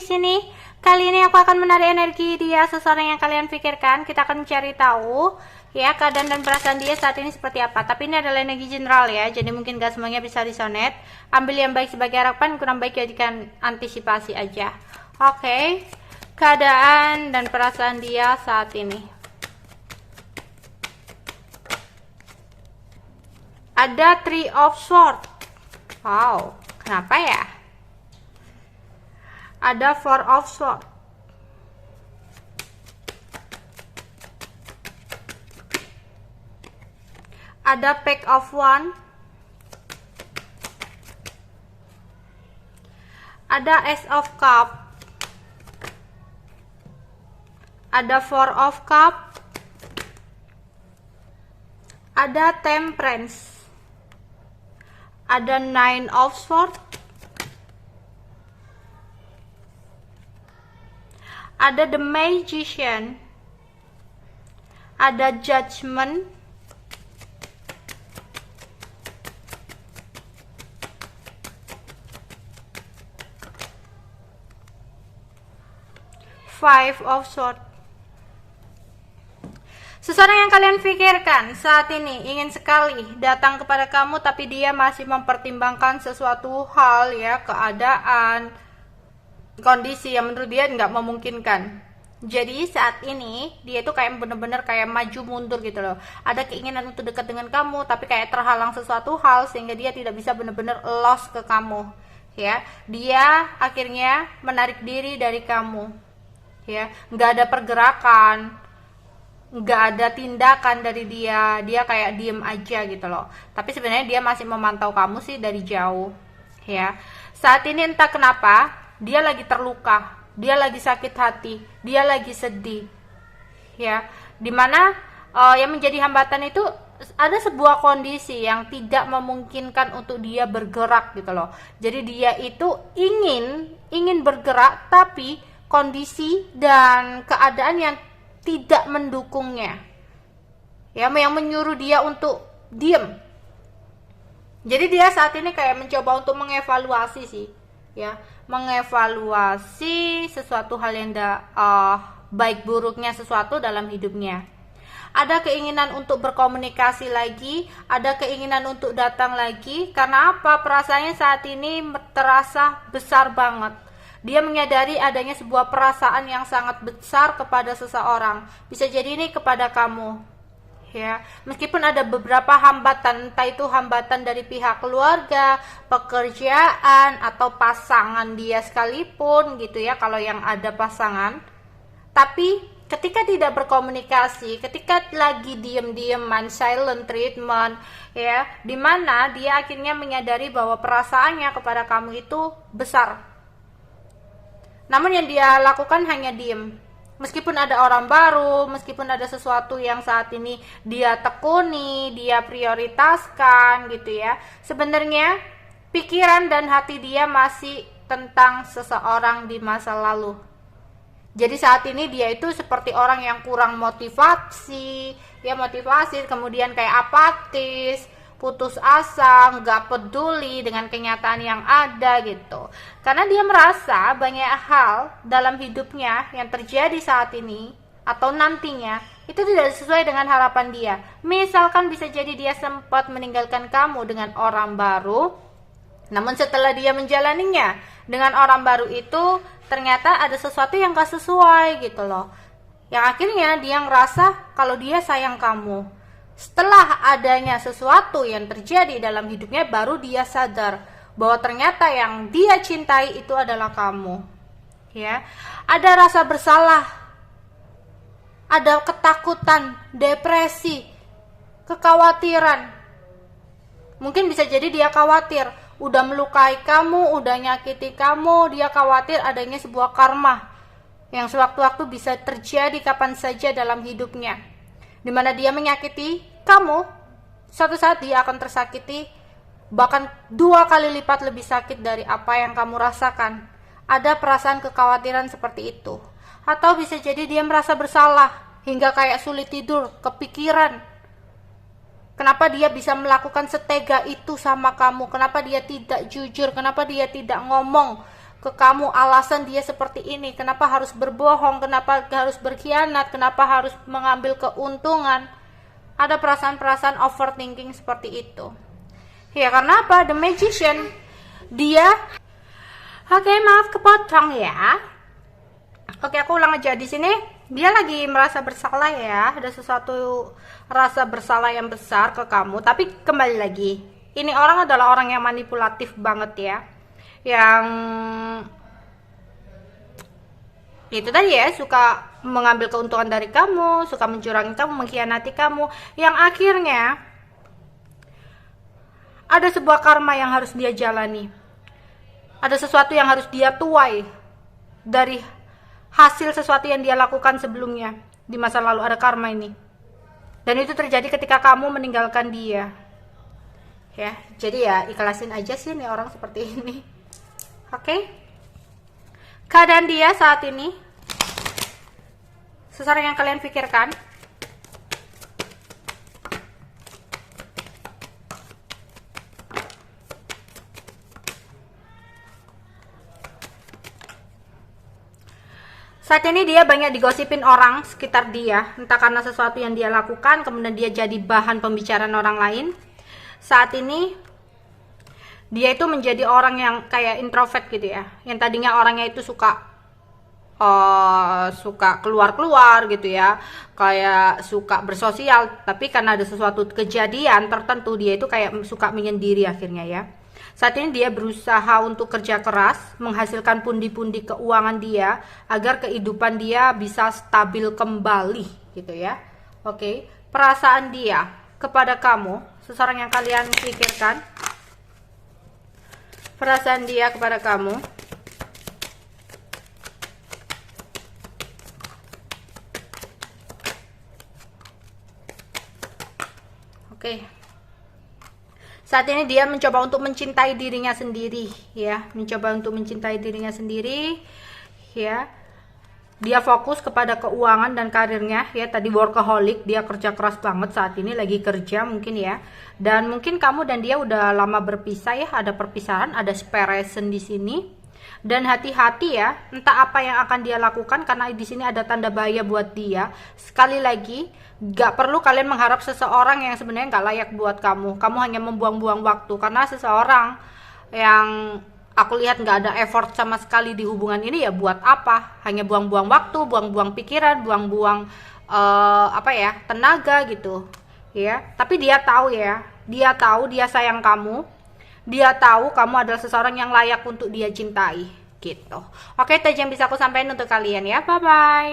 sini. Kali ini aku akan menarik energi dia, seseorang yang kalian pikirkan. Kita akan cari tahu ya keadaan dan perasaan dia saat ini seperti apa. Tapi ini adalah energi general ya, jadi mungkin gak semuanya bisa resonate. Ambil yang baik sebagai harapan, kurang baik jadikan antisipasi aja. Oke, keadaan dan perasaan dia saat ini. Ada Three of Swords. Wow, kenapa ya? Ada Four of Swords. Ada Page of Wands. Ada Ace of Cups. Ada Four of Cups. Ada Temperance. Ada Nine of Swords. Ada The Magician. Ada Judgment. Five of Swords. Seseorang yang kalian pikirkan saat ini ingin sekali datang kepada kamu, tapi dia masih mempertimbangkan sesuatu hal ya, keadaan, kondisi yang menurut dia nggak memungkinkan. Jadi saat ini dia itu kayak bener-bener kayak maju mundur gitu loh. Ada keinginan untuk dekat dengan kamu, tapi kayak terhalang sesuatu hal sehingga dia tidak bisa bener-bener lost ke kamu ya. Dia akhirnya menarik diri dari kamu ya, nggak ada pergerakan, nggak ada tindakan dari dia kayak diem aja gitu loh. Tapi sebenarnya dia masih memantau kamu sih dari jauh ya. Saat ini entah kenapa dia lagi terluka, dia lagi sakit hati, dia lagi sedih ya, dimana yang menjadi hambatan itu ada sebuah kondisi yang tidak memungkinkan untuk dia bergerak gitu loh. Jadi dia itu ingin bergerak, tapi kondisi dan keadaan yang tidak mendukungnya ya, yang menyuruh dia untuk diem. Jadi dia saat ini kayak mencoba untuk mengevaluasi sih ya, mengevaluasi sesuatu hal yang baik buruknya sesuatu dalam hidupnya. Ada keinginan untuk berkomunikasi lagi, ada keinginan untuk datang lagi. Karena apa? Perasaannya saat ini terasa besar banget. Dia menyadari adanya sebuah perasaan yang sangat besar kepada seseorang. Bisa jadi ini kepada kamu ya. Meskipun ada beberapa hambatan, entah itu hambatan dari pihak keluarga, pekerjaan, atau pasangan dia sekalipun gitu ya, kalau yang ada pasangan. Tapi ketika tidak berkomunikasi, ketika lagi diem-dieman, silent treatment ya, dimana dia akhirnya menyadari bahwa perasaannya kepada kamu itu besar. Namun yang dia lakukan hanya diem. Meskipun ada orang baru, meskipun ada sesuatu yang saat ini dia tekuni, dia prioritaskan gitu ya, sebenarnya pikiran dan hati dia masih tentang seseorang di masa lalu. Jadi saat ini dia itu seperti orang yang kurang motivasi, kemudian kayak apatis, putus asa, nggak peduli dengan kenyataan yang ada gitu. Karena dia merasa banyak hal dalam hidupnya yang terjadi saat ini atau nantinya itu tidak sesuai dengan harapan dia. Misalkan bisa jadi dia sempat meninggalkan kamu dengan orang baru, namun setelah dia menjalaninya dengan orang baru itu ternyata ada sesuatu yang gak sesuai gitu loh. Yang akhirnya dia ngerasa kalau dia sayang kamu. Setelah adanya sesuatu yang terjadi dalam hidupnya, baru dia sadar bahwa ternyata yang dia cintai itu adalah kamu ya. Ada rasa bersalah, ada ketakutan, depresi, kekhawatiran. Mungkin bisa jadi dia khawatir udah melukai kamu, udah nyakiti kamu. Dia khawatir adanya sebuah karma yang sewaktu-waktu bisa terjadi kapan saja dalam hidupnya, dimana dia menyakiti kamu, suatu saat dia akan tersakiti, bahkan 2 kali lipat lebih sakit dari apa yang kamu rasakan. Ada perasaan kekhawatiran seperti itu. Atau bisa jadi dia merasa bersalah, hingga kayak sulit tidur, kepikiran. Kenapa dia bisa melakukan setega itu sama kamu? Kenapa dia tidak jujur? Kenapa dia tidak ngomong ke kamu alasan dia seperti ini, kenapa harus berbohong, kenapa harus berkhianat, kenapa harus mengambil keuntungan. Ada perasaan-perasaan overthinking seperti itu. Ya karena apa? The Magician. Dia Oke, maaf kepotong ya. Oke, aku ulang aja di sini. Dia lagi merasa bersalah ya. Ada sesuatu rasa bersalah yang besar ke kamu. Tapi kembali lagi, ini orang adalah orang yang manipulatif banget ya. Yang itu tadi ya, suka mengambil keuntungan dari kamu, suka mencurangi kamu, mengkhianati kamu. Yang akhirnya ada sebuah karma yang harus dia jalani. Ada sesuatu yang harus dia tuai dari hasil sesuatu yang dia lakukan sebelumnya di masa lalu. Ada karma ini, dan itu terjadi ketika kamu meninggalkan dia ya. Jadi ya ikhlasin aja sih nih orang seperti ini. Oke. Keadaan dia saat ini seseorang yang kalian pikirkan. Saat ini dia banyak digosipin orang sekitar dia, entah karena sesuatu yang dia lakukan, kemudian dia jadi bahan pembicaraan orang lain. Saat ini dia itu menjadi orang yang kayak introvert gitu ya, yang tadinya orangnya itu suka keluar-keluar gitu ya, kayak suka bersosial, tapi karena ada sesuatu kejadian tertentu dia itu kayak suka menyendiri akhirnya ya. Saat ini dia berusaha untuk kerja keras, menghasilkan pundi-pundi keuangan dia, agar kehidupan dia bisa stabil kembali gitu ya. Oke, perasaan dia kepada kamu, seseorang yang kalian pikirkan, perasaan dia kepada kamu. Oke. Saat ini dia mencoba untuk mencintai dirinya sendiri ya, mencoba untuk mencintai dirinya sendiri ya. Dia fokus kepada keuangan dan karirnya ya. Tadi workaholic, dia kerja keras banget, saat ini lagi kerja mungkin ya. Dan mungkin kamu dan dia udah lama berpisah ya, ada perpisahan, ada separation di sini. Dan hati-hati ya, entah apa yang akan dia lakukan, karena di sini ada tanda bahaya buat dia. Sekali lagi, gak perlu kalian mengharap seseorang yang sebenarnya gak layak buat kamu. Kamu hanya membuang-buang waktu, karena seseorang yang aku lihat gak ada effort sama sekali di hubungan ini, ya buat apa? Hanya buang-buang waktu, buang-buang pikiran, buang-buang tenaga gitu ya. Tapi dia tahu ya, dia tahu dia sayang kamu. Dia tahu kamu adalah seseorang yang layak untuk dia cintai gitu. Oke, itu aja yang bisa aku sampaikan untuk kalian ya. Bye bye.